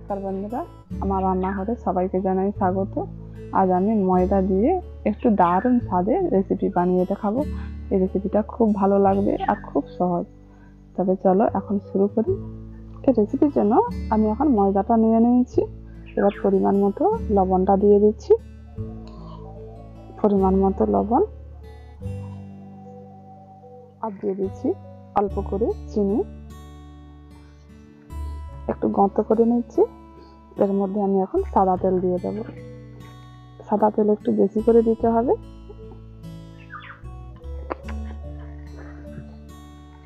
নমস্কার বন্ধুরা, আমার রান্নাঘরে সবাইকে জানাই স্বাগত। আজ আমি ময়দা দিয়ে একটু দারুণ স্বাদের রেসিপি বানিয়ে দেখাবো। এই রেসিপিটা খুব ভালো লাগবে আর খুব সহজ। তবে চলো এখন শুরু করি। এই রেসিপির জন্য আমি এখন ময়দাটা নিয়ে নিয়েছি। এবার পরিমাণ মতো লবণটা দিয়ে দিচ্ছি, পরিমাণ মতো লবণ, আর দিয়ে দিচ্ছি অল্প করে চিনি। একটু গঁত করে নিচ্ছি। এর মধ্যে আমি এখন সাদা তেল দিয়ে দেবো। সাদা তেল একটু বেশি করে দিতে হবে।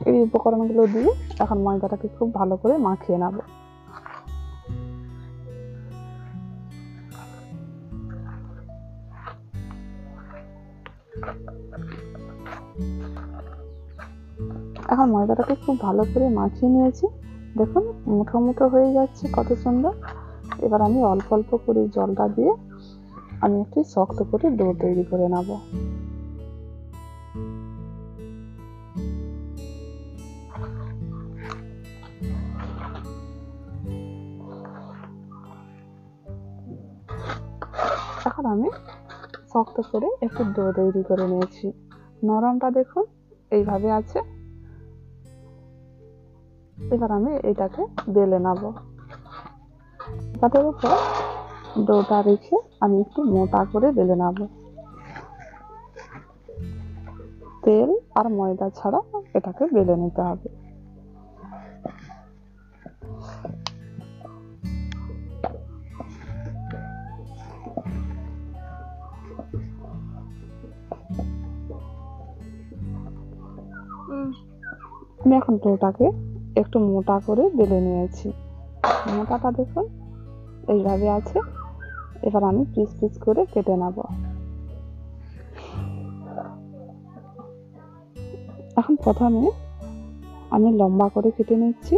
এই উপকরণগুলো দিয়ে এখন ময়দাটাকে খুব ভালো করে মাখিয়ে নেব। এখন ময়দাটাকে খুব ভালো করে মাখিয়ে নিয়েছি। দেখুন মুঠো মুঠো হয়ে যাচ্ছে, কত সুন্দর। এবার আমি অল্প অল্প করে জলটা দিয়ে আমি একটু শক্ত করে ডো তৈরি করে নেব। এখন আমি শক্ত করে একটু ডো তৈরি করে নিয়েছি। নরমটা দেখুন এইভাবে আছে। এবার আমি এটাকে বেলে নেব। তাদের উপর ডোটা রেখে আমি একটু মোটা করে বেলে নেব। তেল আর ময়দা ছাড়া এটাকে বেলে নিতে হবে। আমি এখন ডোটাকে একটু মোটা করে বেলে নিয়েছি। মোটাটা দেখুন এইভাবে আছে। এবার আমি পিস পিস করে কেটে নেব। এখন প্রথমে আমি লম্বা করে কেটে নিচ্ছি।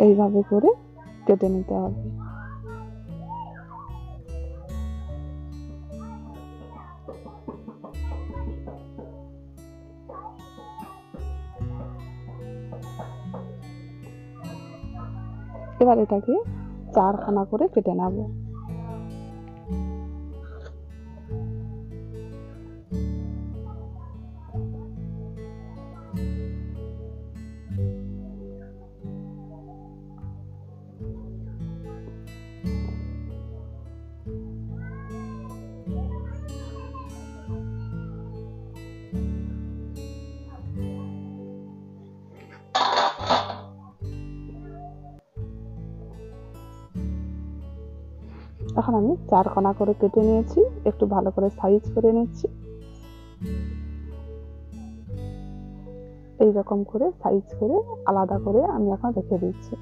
এইভাবে করে কেটে নিতে হবে। এবার এটাকে চারখানা করে কেটে নেব। এখন আমি চারখানা করে কেটে নিয়েছি। একটু ভালো করে সাইজ করে নিচ্ছি। এইরকম করে সাইজ করে আলাদা করে আমি এখন রেখে দিচ্ছি।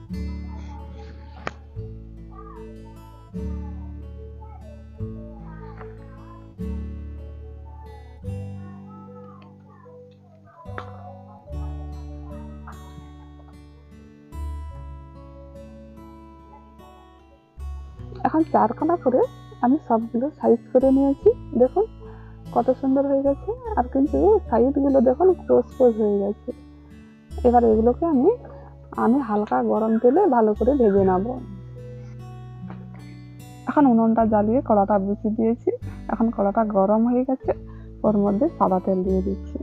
এখন চারখানা করে আমি সবগুলো সাইজ করে নিয়েছি। দেখুন কত সুন্দর হয়ে গেছে। আর কিন্তু সাইডগুলো দেখুন ক্রস ক্রস হয়ে গেছে। এবার এগুলোকে আমি হালকা গরম তেলে ভালো করে ভেজে নেব। এখন উনুনটা জ্বালিয়ে কড়াটা বসিয়ে দিয়েছি। এখন কড়াটা গরম হয়ে গেছে। ওর মধ্যে সাদা তেল দিয়ে দিচ্ছি।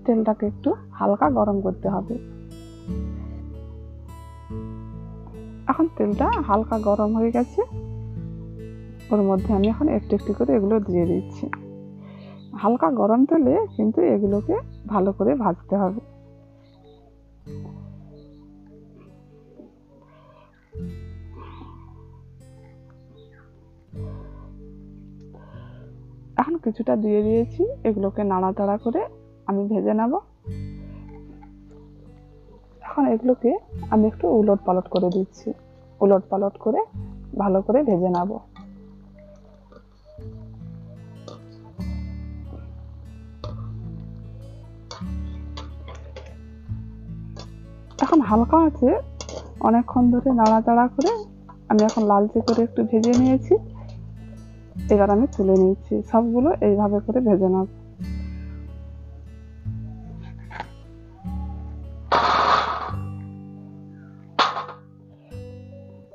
তেলটাকে একটু হালকা গরম করতে হবে। এখন তেলটা হালকা গরম হয়ে গেছে। ওর মধ্যে আমি এখন একটু একটু করে এগুলো দিয়ে দিচ্ছি। হালকা গরম তেলে কিন্তু এগুলোকে ভালো করে ভাজতে হবে। এখন কিছুটা দিয়ে দিয়েছি। এগুলোকে নাড়াচাড়া করে আমি ভেজে নেব। এখন এগুলোকে আমি একটু উলট পালট করে দিচ্ছি। উলট পালট করে ভালো করে ভেজে নেব। এখন হালকা আছে অনেকক্ষণ ধরে নাড়াচাড়া করে আমি এখন লালচে করে একটু ভেজে নিয়েছি। এবার আমি তুলে নিচ্ছি, সবগুলো এইভাবে করে ভেজে নেব।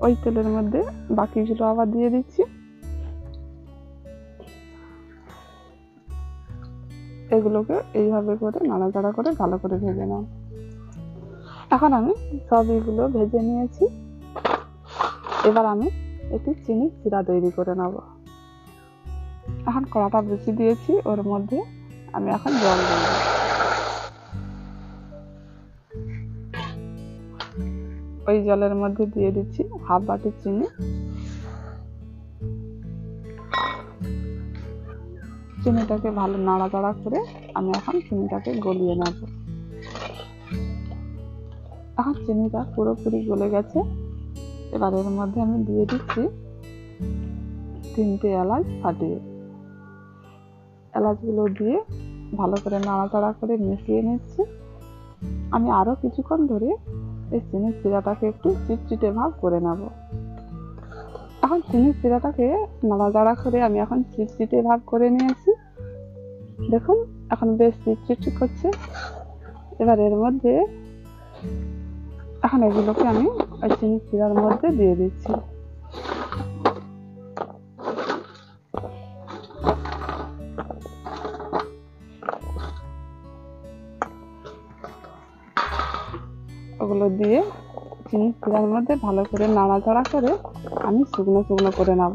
ওই তেলের মধ্যে বাকিগুলো আবার দিয়ে দিচ্ছি। এগুলোকে এইভাবে করে নাড়াচাড়া করে ভালো করে ভেজে নাও। এখন আমি সবগুলো ভেজে নিয়েছি। এবার আমি একটি চিনি শিরা তৈরি করে নেব। এখন কড়াটা বসিয়ে দিয়েছি, ওর মধ্যে আমি এখন জল দেব। ওই জলের মধ্যে দিয়ে দিচ্ছি হাফ বাটি চিনি। চিনিটাকে ভালো নাড়াচাড়া করে আমি এখন চিনিটাকে গলিয়ে নেব। এখন চিনিটা পুরোপুরি গলে গেছে। এবার এর মধ্যে আমি দিয়ে দিচ্ছি 3টে এলাচ ফাটিয়ে। এলাচগুলো দিয়ে ভালো করে নাড়াচাড়া করে মিশিয়ে নিচ্ছি। আমি আরো কিছুক্ষণ ধরে এই চিনির শিরাটাকে একটু চিটচিটে ভাব করে নেব। এখন চিনির শিরাটাকে নাড়াচাড়া করে আমি এখন চিটচিটে ভাব করে নিয়েছি। দেখুন এখন বেশ চিটচিট করছে। এবার এর মধ্যে এখন এগুলোকে আমি ওই চিনির শিরার মধ্যে দিয়ে দিচ্ছি। ওগুলো দিয়ে চিনির শিরার মধ্যে ভালো করে নাড়াচাড়া করে আমি শুকনো শুকনো করে নেব।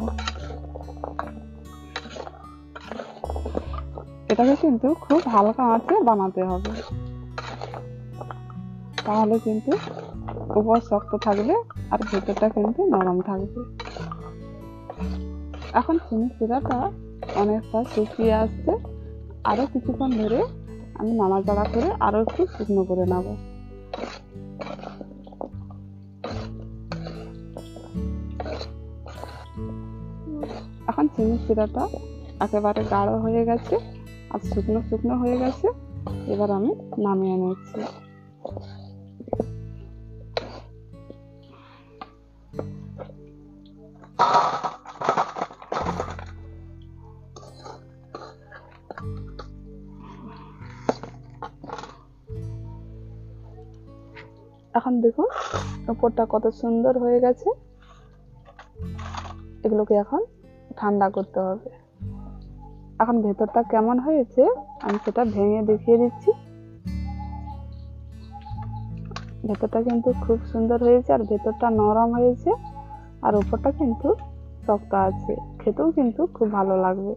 এটাকে কিন্তু খুব হালকা আঁচে বানাতে হবে, তাহলে কিন্তু উপর শক্ত থাকবে আর ভেতরটা কিন্তু নরম থাকবে। এখন চিনির শিরাটা অনেকটা শুকিয়ে আসছে। আরো কিছুক্ষণ ধরে আমি নাড়াচাড়া করে আরো একটু শুকনো করে নেব। এখন চিনির শিরাটা একেবারে গাঢ় হয়ে গেছে আর শুকনো শুকনো হয়ে গেছে। এবার আমি নামিয়ে নিচ্ছি। এখন দেখুন উপরটা কত সুন্দর হয়ে গেছে। এগুলোকে এখন ঠান্ডা করতে হবে। এখন ভেতরটা কেমন হয়েছে আমি সেটা ভেঙে দেখিয়ে দিচ্ছি। ভেতরটা কিন্তু খুব সুন্দর হয়েছে আর ভেতরটা নরম হয়েছে আর উপরটা কিন্তু শক্ত আছে। খেতেও কিন্তু খুব ভালো লাগবে।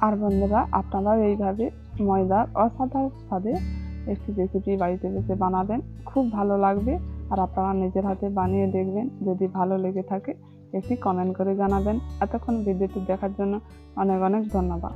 আর বন্ধুরা, আপনারা এইভাবে ময়দার অসাধারণ স্বাদে একটি রেসিপি বাড়িতে বসে বানাবেন, খুব ভালো লাগবে। আর আপনারা নিজের হাতে বানিয়ে দেখবেন। যদি ভালো লেগে থাকে একটি কমেন্ট করে জানাবেন। এতক্ষণ ভিডিওটি দেখার জন্য অনেক অনেক ধন্যবাদ।